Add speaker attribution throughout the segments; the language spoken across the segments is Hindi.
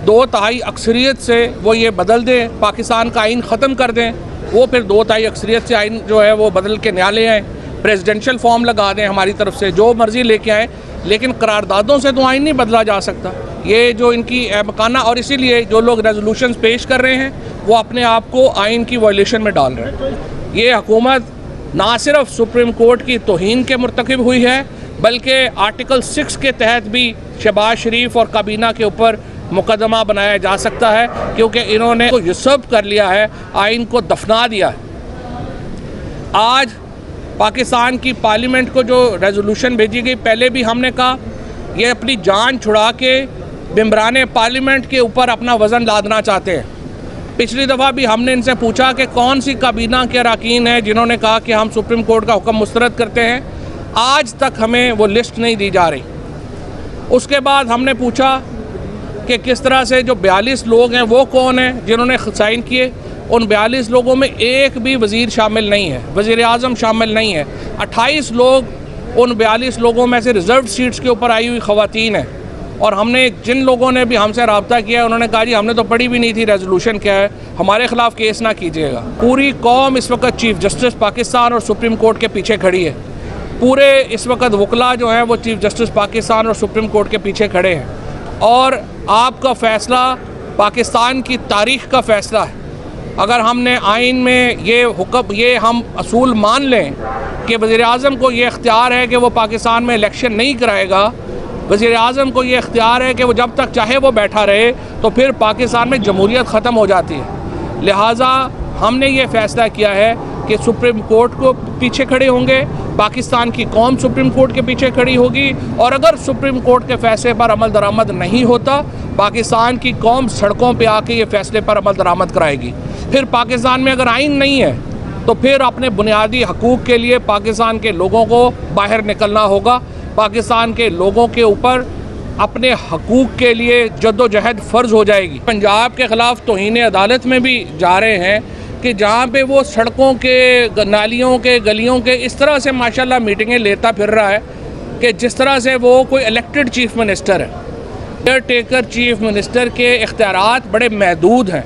Speaker 1: 2/3 अक्सरियत से वो ये बदल दें, पाकिस्तान का आइन ख़त्म कर दें, वो फिर 2/3 अक्सरियत से आइन जो है वो बदल के न्याय ले आएँ, प्रेसिडेंशियल फॉर्म लगा दें, हमारी तरफ से जो मर्ज़ी लेके आएँ, लेकिन करारदादों से तो आइन नहीं बदला जा सकता। ये जो इनकी मकाना, और इसीलिए जो लोग रेजोल्यूशन पेश कर रहे हैं वो अपने आप को आइन की वायलेशन में डाल रहे हैं। ये हुकूमत ना सिर्फ सुप्रीम कोर्ट की तौहीन के मुर्तकिब हुई है, बल्कि आर्टिकल 6 के तहत भी शहबाज शरीफ और काबीना के ऊपर मुकदमा बनाया जा सकता है, क्योंकि इन्होंने तो यूसर्प कर लिया है, आइन को दफना दिया है। आज पाकिस्तान की पार्लियामेंट को जो रेजोल्यूशन भेजी गई, पहले भी हमने कहा ये अपनी जान छुड़ा के मेंबरान पार्लियामेंट के ऊपर अपना वज़न लादना चाहते हैं। पिछली दफ़ा भी हमने इनसे पूछा कि कौन सी काबीना के अरकान हैं जिन्होंने कहा कि हम सुप्रीम कोर्ट का हुक्म मुस्तरद करते हैं। आज तक हमें वो लिस्ट नहीं दी जा रही। उसके बाद हमने पूछा कि किस तरह से जो 42 लोग हैं वो कौन हैं जिन्होंने साइन किए। उन 42 लोगों में एक भी वज़ीर शामिल नहीं है, वज़ीर आज़म शामिल नहीं है। 28 लोग उन 42 लोगों में से रिज़र्व सीट्स के ऊपर आई हुई ख़वातीन हैं। और हमने जिन लोगों ने भी हमसे रब्ता किया उन्होंने कहा जी हमने तो पढ़ी भी नहीं थी रेजोल्यूशन क्या है, हमारे ख़िलाफ़ केस ना कीजिएगा। पूरी कौम इस वक्त चीफ जस्टिस पाकिस्तान और सुप्रीम कोर्ट के पीछे खड़ी है। पूरे इस वक्त वकला जो हैं वो चीफ जस्टिस पाकिस्तान और सुप्रीम कोर्ट के पीछे खड़े हैं। और आपका फ़ैसला पाकिस्तान की तारीख़ का फ़ैसला है। अगर हमने आइन में ये हुक्म, ये हम असूल मान लें कि वज़ीर आज़म को ये इख्तियार है कि वो पाकिस्तान में इलेक्शन नहीं कराएगा, वज़ीर आज़म को ये इख्तियार है कि वो जब तक चाहे वो बैठा रहे, तो फिर पाकिस्तान में जमहूरियत ख़त्म हो जाती है। लिहाजा हमने ये फ़ैसला किया है कि सुप्रीम कोर्ट को पीछे खड़े होंगे, पाकिस्तान की कौम सुप्रीम कोर्ट के पीछे खड़ी होगी। और अगर सुप्रीम कोर्ट के फ़ैसले पर अमल दरामद नहीं होता, पाकिस्तान की कौम सड़कों पे आके ये फ़ैसले पर अमल दरामद कराएगी। फिर पाकिस्तान में अगर आइन नहीं है तो फिर अपने बुनियादी हकूक़ के लिए पाकिस्तान के लोगों को बाहर निकलना होगा। पाकिस्तान के लोगों के ऊपर अपने हकूक़ के लिए जद्दोजहद फ़र्ज़ हो जाएगी। पंजाब के ख़िलाफ़ तौहीन अदालत में भी जा रहे हैं कि जहाँ पे वो सड़कों के, नालियों के, गलियों के इस तरह से माशाल्लाह मीटिंगें लेता फिर रहा है कि जिस तरह से वो कोई इलेक्टेड चीफ़ मिनिस्टर है। केयर टेकर चीफ़ मिनिस्टर के इख्तियारात बड़े महदूद हैं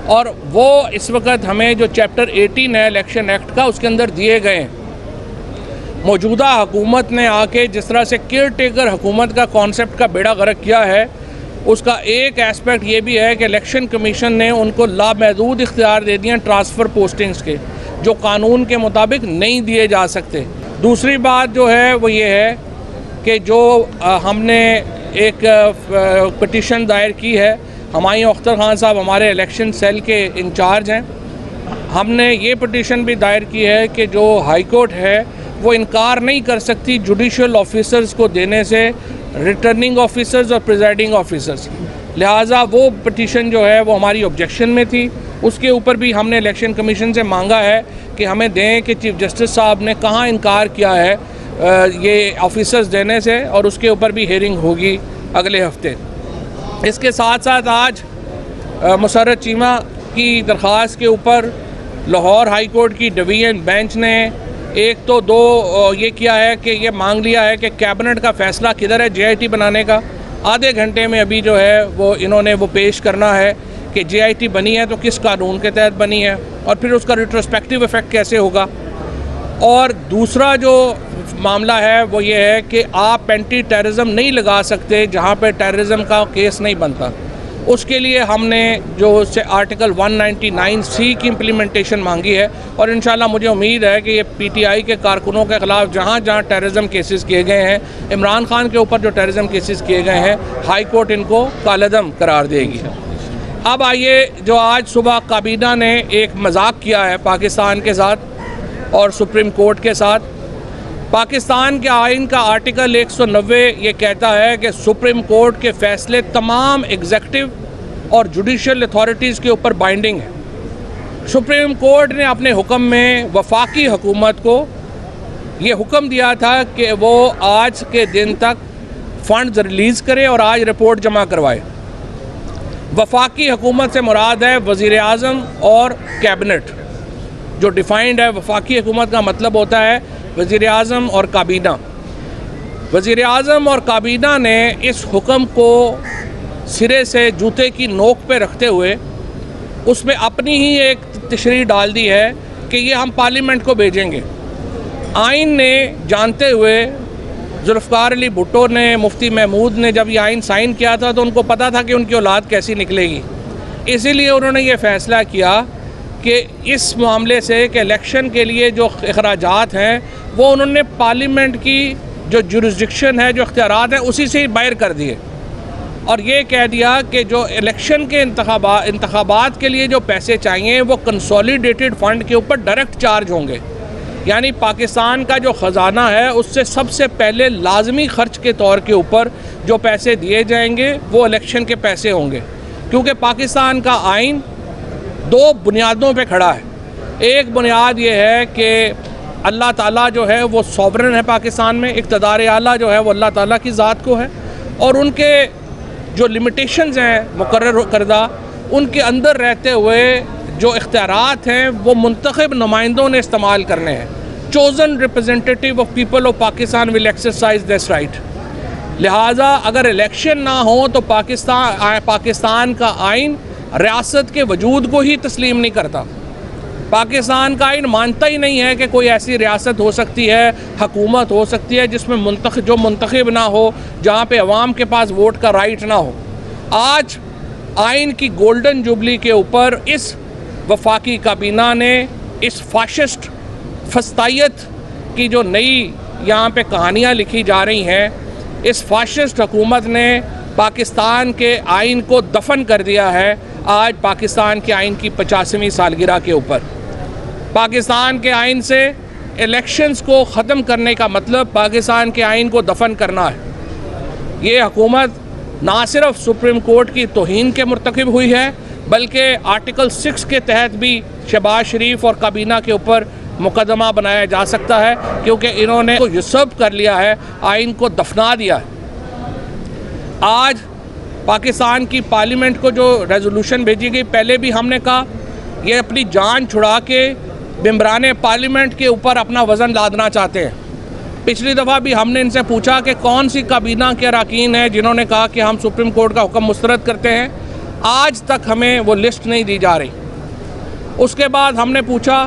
Speaker 1: और वो इस वक्त हमें जो चैप्टर 18 है इलेक्शन एक्ट का, उसके अंदर दिए गए हैं। मौजूदा हुकूमत ने आके जिस तरह से केयर टेकर हुकूमत का कॉन्सेप्ट का बेड़ा गर्क किया है, उसका एक एस्पेक्ट ये भी है कि इलेक्शन कमीशन ने उनको लामहदूद इख्तियार दे दिए ट्रांसफ़र पोस्टिंग्स के, जो कानून के मुताबिक नहीं दिए जा सकते। दूसरी बात जो है वो ये है कि जो हमने एक पटिशन दायर की है, हुमायूं अख्तर खान साहब हमारे इलेक्शन सेल के इंचार्ज हैं, हमने ये पटिशन भी दायर की है कि जो हाई कोर्ट है वो इनकार नहीं कर सकती जुडिशल ऑफिसर्स को देने से रिटर्निंग ऑफिसर्स और प्रिजाइडिंग ऑफिसर्स। लिहाजा वो पटिशन जो है वो हमारी ऑब्जेक्शन में थी, उसके ऊपर भी हमने इलेक्शन कमीशन से मांगा है कि हमें दें कि चीफ जस्टिस साहब ने कहाँ इनकार किया है ये ऑफिसर्स देने से, और उसके ऊपर भी हेयरिंग होगी अगले हफ्ते। इसके साथ साथ आज मुसर्रत चीमा की दरख्वास्त के ऊपर लाहौर हाई कोर्ट की डिवीज़न बेंच ने एक तो दो ये किया है कि ये मांग लिया है कि कैबिनेट का फ़ैसला किधर है JIT बनाने का। आधे घंटे में अभी जो है वो इन्होंने वो पेश करना है कि JIT बनी है तो किस कानून के तहत बनी है और फिर उसका रिट्रोस्पेक्टिव इफ़ेक्ट कैसे होगा। और दूसरा जो मामला है वो ये है कि आप एंटी टेररिज्म नहीं लगा सकते जहाँ पे टेररिज्म का केस नहीं बनता। उसके लिए हमने जो उससे आर्टिकल 199C की इम्प्लीमेंटेशन मांगी है, और इंशाल्लाह मुझे उम्मीद है कि ये PTI के कारकुनों के ख़िलाफ़ जहाँ जहाँ टेररिज्म केसेस किए गए हैं, इमरान खान के ऊपर जो टेररिज्म केसेस किए गए हैं, हाई कोर्ट इनको कालअदम करार देगी। अब आइए, जो आज सुबह काबीना ने एक मजाक किया है पाकिस्तान के साथ और सुप्रीम कोर्ट के साथ। पाकिस्तान के आइन का आर्टिकल 190 ये कहता है कि सुप्रीम कोर्ट के फ़ैसले तमाम एग्जेक्टिव और जुडिशल अथॉरिटीज़ के ऊपर बाइंडिंग है। सुप्रीम कोर्ट ने अपने हुक्म में वफाकी हुकूमत को ये हुक्म दिया था कि वो आज के दिन तक फ़ंड्स रिलीज़ करे और आज रिपोर्ट जमा करवाए। वफाकी हुकूमत से मुराद है वज़ीर आज़म और कैबिनेट, जो डिफ़ाइंड है। वफाकी हुकूमत का मतलब होता है वज़ीर आज़म और काबीना। वज़ीर आज़म और काबीना ने इस हुक्म को सिरे से जूते की नोक पे रखते हुए उसमें अपनी ही एक तशरीह डाल दी है कि ये हम पार्लियामेंट को भेजेंगे। आइन ने जानते हुए जुल्फ़िकार अली भुट्टो ने, मुफ्ती महमूद ने जब ये आइन साइन किया था तो उनको पता था कि उनकी औलाद कैसी निकलेगी, इसीलिए उन्होंने ये फ़ैसला किया कि इस मामले से कि इलेक्शन के लिए जो अखराजात हैं वो उन्होंने पार्लियामेंट की जो जुरिस्डिक्शन है, जो इख्तियारात हैं, उसी से बाहर कर दिए और ये कह दिया कि जो इलेक्शन के इंतखाबात के लिए जो पैसे चाहिए वो कंसोलिडेटेड फ़ंड के ऊपर डायरेक्ट चार्ज होंगे। यानी पाकिस्तान का जो ख़जाना है उससे सबसे पहले लाजमी ख़र्च के तौर के ऊपर जो पैसे दिए जाएंगे वो इलेक्शन के पैसे होंगे, क्योंकि पाकिस्तान का आइन दो बुनियादों पे खड़ा है। एक बुनियाद ये है कि अल्लाह ताला जो है वो सॉवरन है पाकिस्तान में, इक़्तिदार आला जो है वो अल्लाह ताला की ज़ात को है और उनके जो लिमिटेशंस हैं मुकर्रर करदा, उनके अंदर रहते हुए जो इख्तियारात हैं वो मुंतखब नुमाइंदों ने इस्तेमाल करने हैं। Chosen representative of people of Pakistan will exercise this right. लिहाजा अगर इलेक्शन ना हो तो पाकिस्तान का आइन रियासत के वजूद को ही तस्लीम नहीं करता। पाकिस्तान का आइन मानता ही नहीं है कि कोई ऐसी रियासत हो सकती है, हुकूमत हो सकती है जिसमें मुंतखब ना हो, जहाँ पे अवाम के पास वोट का राइट ना हो। आज आइन की गोल्डन जुबली के ऊपर इस वफाकी काबीना ने इस फाशिस्ट फस्तायत की जो नई यहाँ पे कहानियाँ लिखी जा रही हैं, इस फाशिस्ट हुकूमत ने पाकिस्तान के आइन को दफन कर दिया है। आज पाकिस्तान के आइन की 50वीं सालगिरह के ऊपर पाकिस्तान के आइन से इलेक्शंस को ख़त्म करने का मतलब पाकिस्तान के आइन को दफन करना है। ये हुकूमत ना सिर्फ सुप्रीम कोर्ट की तौहीन के मुर्तकिब हुई है बल्कि आर्टिकल 6 के तहत भी शहबाज शरीफ और काबीना के ऊपर मुकदमा बनाया जा सकता है, क्योंकि इन्होंने तो यूसर्व कर लिया है, आइन को दफना दिया है। आज पाकिस्तान की पार्लियामेंट को जो रेजोल्यूशन भेजी गई, पहले भी हमने कहा ये अपनी जान छुड़ा के मेंबरान पार्लियामेंट के ऊपर अपना वज़न लादना चाहते हैं। पिछली दफ़ा भी हमने इनसे पूछा कि कौन सी काबीना के अरकान हैं जिन्होंने कहा कि हम सुप्रीम कोर्ट का हुक्म मुस्तरद करते हैं। आज तक हमें वो लिस्ट नहीं दी जा रही। उसके बाद हमने पूछा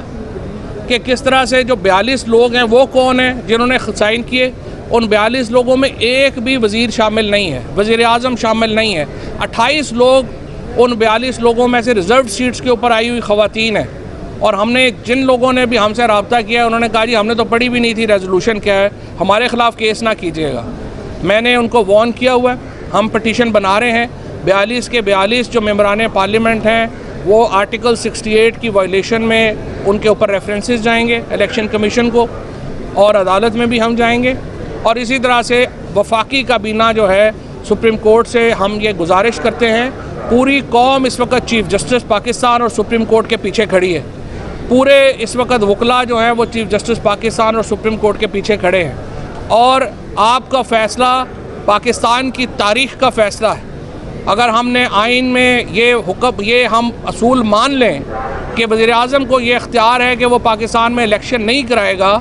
Speaker 1: कि किस तरह से जो 42 लोग हैं वो कौन हैं जिन्होंने साइन किए। उन 42 लोगों में एक भी वज़ीर शामिल नहीं है, वज़ीर आज़म शामिल नहीं है। 28 लोग उन 42 लोगों में से रिज़र्व सीट्स के ऊपर आई हुई ख़वातीन हैं। और हमने जिन लोगों ने भी हमसे रब्ता किया उन्होंने कहा जी हमने तो पढ़ी भी नहीं थी रेजोल्यूशन क्या है, हमारे ख़िलाफ़ केस ना कीजिएगा। मैंने उनको वार्न किया हुआ है, हम पटिशन बना रहे हैं। 42 के 42 जो मेंबरान पार्लियामेंट हैं वो आर्टिकल 68 की वायलेशन में उनके ऊपर रेफरेंसेस जाएंगे इलेक्शन कमीशन को, और अदालत में भी हम जाएंगे। और इसी तरह से वफाकी काबीना जो है सुप्रीम कोर्ट से हम ये गुजारिश करते हैं, पूरी कौम इस वक्त चीफ जस्टिस पाकिस्तान और सुप्रीम कोर्ट के पीछे खड़ी है। पूरे इस वक्त वकला जो हैं वो चीफ जस्टिस पाकिस्तान और सुप्रीम कोर्ट के पीछे खड़े हैं। और आपका फ़ैसला पाकिस्तान की तारीख़ का फ़ैसला है। अगर हमने आइन में ये हुक्म, ये हम असूल मान लें कि वज़ीर आज़म को ये इख्तियार है कि वो पाकिस्तान में इलेक्शन नहीं कराएगा,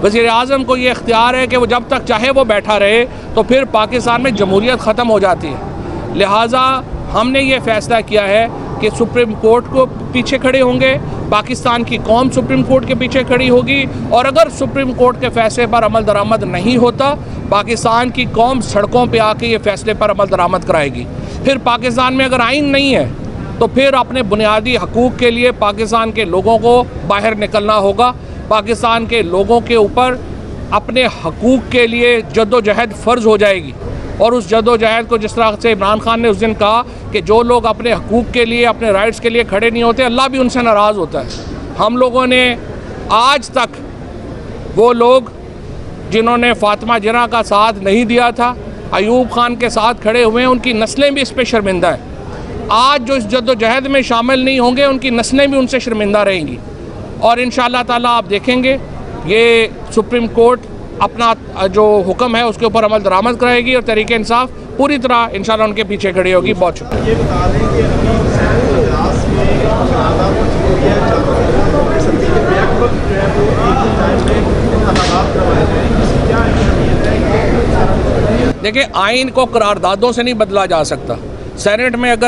Speaker 1: वज़ीर आज़म को ये इख्तियार है कि वो जब तक चाहे वो बैठा रहे, तो फिर पाकिस्तान में जमहूरियत ख़त्म हो जाती है। लिहाजा हमने ये फ़ैसला किया है कि सुप्रीम कोर्ट को पीछे खड़े होंगे, पाकिस्तान की कौम सुप्रीम कोर्ट के पीछे खड़ी होगी, और अगर सुप्रीम कोर्ट के फ़ैसले पर अमल दरामद नहीं होता, पाकिस्तान की कौम सड़कों पे आके ये फ़ैसले पर अमल दरामद कराएगी। फिर पाकिस्तान में अगर आइन नहीं है तो फिर अपने बुनियादी हकूक़ के लिए पाकिस्तान के लोगों को बाहर निकलना होगा। पाकिस्तान के लोगों के ऊपर अपने हकूक़ के लिए जद्दोजहद फ़र्ज़ हो जाएगी। और उस जद्दोजहद को जिस तरह से इमरान खान ने उस दिन कहा कि जो लोग अपने हकूक़ के लिए, अपने राइट्स के लिए खड़े नहीं होते, अल्लाह भी उनसे नाराज़ होता है। हम लोगों ने आज तक वो लोग जिन्होंने फ़ातिमा जिन्ना का साथ नहीं दिया था, अयूब खान के साथ खड़े हुए हैं, उनकी नस्लें भी इस पर शर्मिंदा हैं। आज जो इस जद्दोजहद में शामिल नहीं होंगे उनकी नस्लें भी उनसे शर्मिंदा रहेंगी। और इंशाअल्लाह ताला आप देखेंगे ये सुप्रीम कोर्ट अपना जो हुक्म है उसके ऊपर अमल दरामद कराएगी और तहरीक इंसाफ पूरी तरह इंशाअल्लाह उनके पीछे खड़ी होगी। बहुत शुक्रिया।
Speaker 2: ये बता दें कि अभी मद्रास में शराबा को छोड़िया सदी के बैक वक्त जो है वो एक ही टाइम में इंतखाबात करवाए जाएंगे, इसकी क्या अहमियत है?
Speaker 1: देखिए, आइन को करारदादों से नहीं बदला जा सकता, सेनेट में अगर